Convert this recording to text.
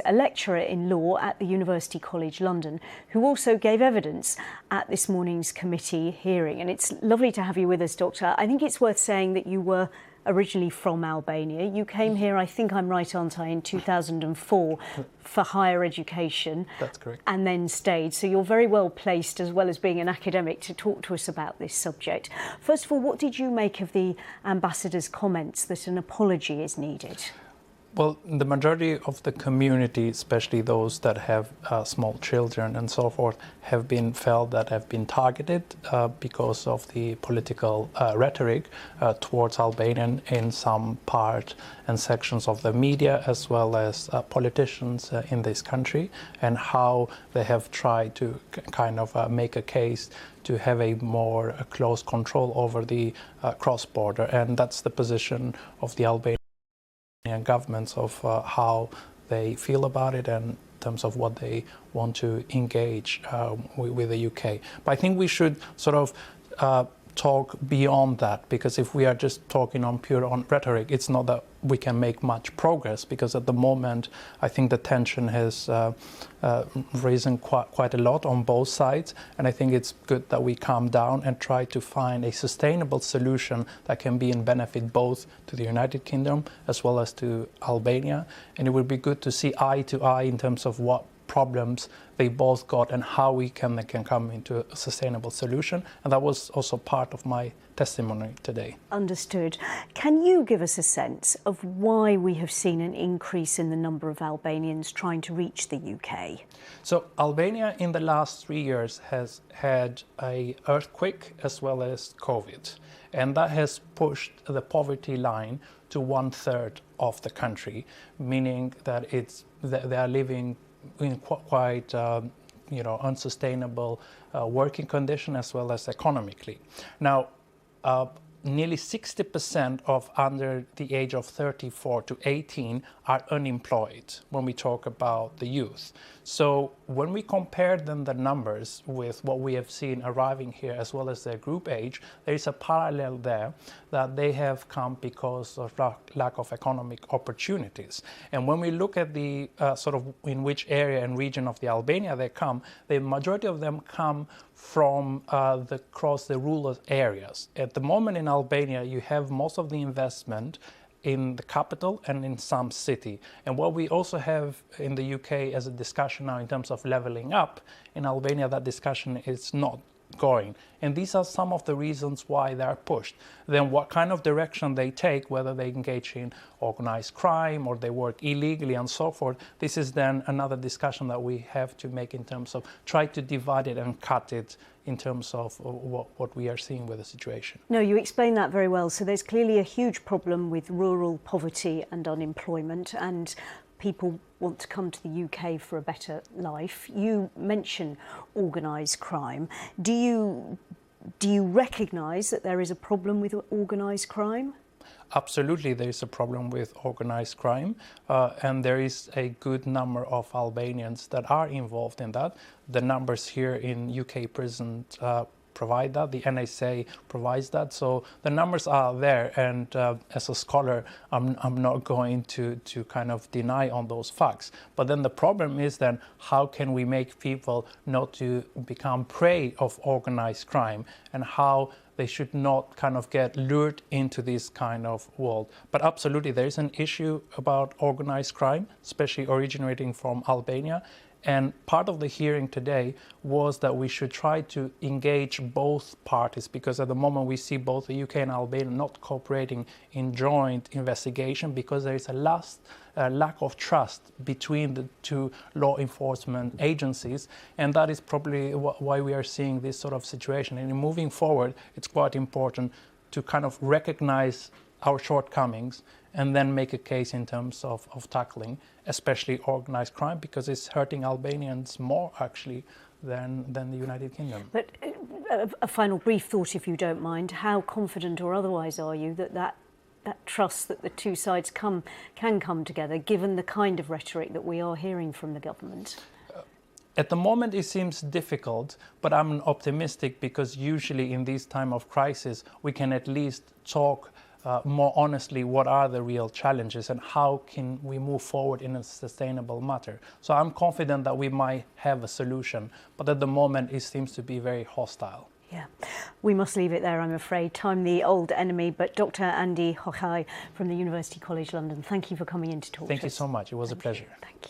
a lecturer in law at the University College London, who also gave evidence at this morning's committee hearing. And it's lovely to have you with us, Doctor. I think it's worth saying that you were originally from Albania. You came here, I think I'm right, aren't I, in 2004 for higher education. That's correct. And then stayed. So you're very well placed, as well as being an academic, to talk to us about this subject. First of all, what did you make of the ambassador's comments that an apology is needed? Well, the majority of the community, especially those that have small children and so forth, have been felt that have been targeted because of the political rhetoric towards Albanian in some part and sections of the media, as well as politicians in this country, and how they have tried to kind of make a case to have a more close control over the cross-border. And that's the position of the Albanian governments of how they feel about it and in terms of what they want to engage with the UK. But I think we should sort of talk beyond that, because if we are just talking on rhetoric, it's not that we can make much progress, because at the moment I think the tension has risen quite a lot on both sides, and I think it's good that we calm down and try to find a sustainable solution that can be in benefit both to the United Kingdom as well as to Albania. And it would be good to see eye to eye in terms of what problems they both got and how they can come into a sustainable solution. And that was also part of my testimony today. Understood. Can you give us a sense of why we have seen an increase in the number of Albanians trying to reach the UK? So Albania in the last 3 years has had an earthquake as well as COVID. And that has pushed the poverty line to 1/3 of the country, meaning that they are living in quite unsustainable working condition as well as economically. Now, nearly 60% of under the age of 34 to 18 are unemployed when we talk about the youth. So when we compare then the numbers with what we have seen arriving here as well as their group age, there is a parallel there that they have come because of lack of economic opportunities. And when we look at the sort of in which area and region of the Albania they come, the majority of them come from across the rural areas. At the moment in Albania, you have most of the investment in the capital and in some city. And what we also have in the UK as a discussion now in terms of levelling up, in Albania that discussion is not going. And these are some of the reasons why they are pushed. Then what kind of direction they take, whether they engage in organized crime or they work illegally and so forth, this is then another discussion that we have to make in terms of try to divide it and cut it in terms of what we are seeing with the situation. No, you explained that very well. So there's clearly a huge problem with rural poverty and unemployment, and people want to come to the UK for a better life. You mention organised crime. Do you recognise that there is a problem with organised crime? Absolutely, there is a problem with organised crime, and there is a good number of Albanians that are involved in that. The numbers here in UK prisons provide that, the NSA provides that, so the numbers are there, and as a scholar I'm not going to kind of deny on those facts. But then the problem is then how can we make people not to become prey of organised crime, and how they should not kind of get lured into this kind of world. But absolutely there is an issue about organised crime, especially originating from Albania. And part of the hearing today was that we should try to engage both parties, because at the moment we see both the UK and Albania not cooperating in joint investigation because there is a lack of trust between the two law enforcement agencies. And that is probably why we are seeing this sort of situation. And in moving forward, it's quite important to kind of recognize our shortcomings and then make a case in terms of tackling, especially organized crime, because it's hurting Albanians more actually than the United Kingdom. But a final brief thought, if you don't mind. How confident or otherwise are you that trust that the two sides can come together, given the kind of rhetoric that we are hearing from the government? At the moment it seems difficult, but I'm optimistic, because usually in this time of crisis we can at least talk more honestly what are the real challenges and how can we move forward in a sustainable manner. So I'm confident that we might have a solution, but at the moment it seems to be very hostile. Yeah, we must leave it there, I'm afraid. Time the old enemy. But Dr. Andi Hoxhaj from the University College London, thank you for coming in to talk to us. Thank you so much. It was a pleasure. Thank you.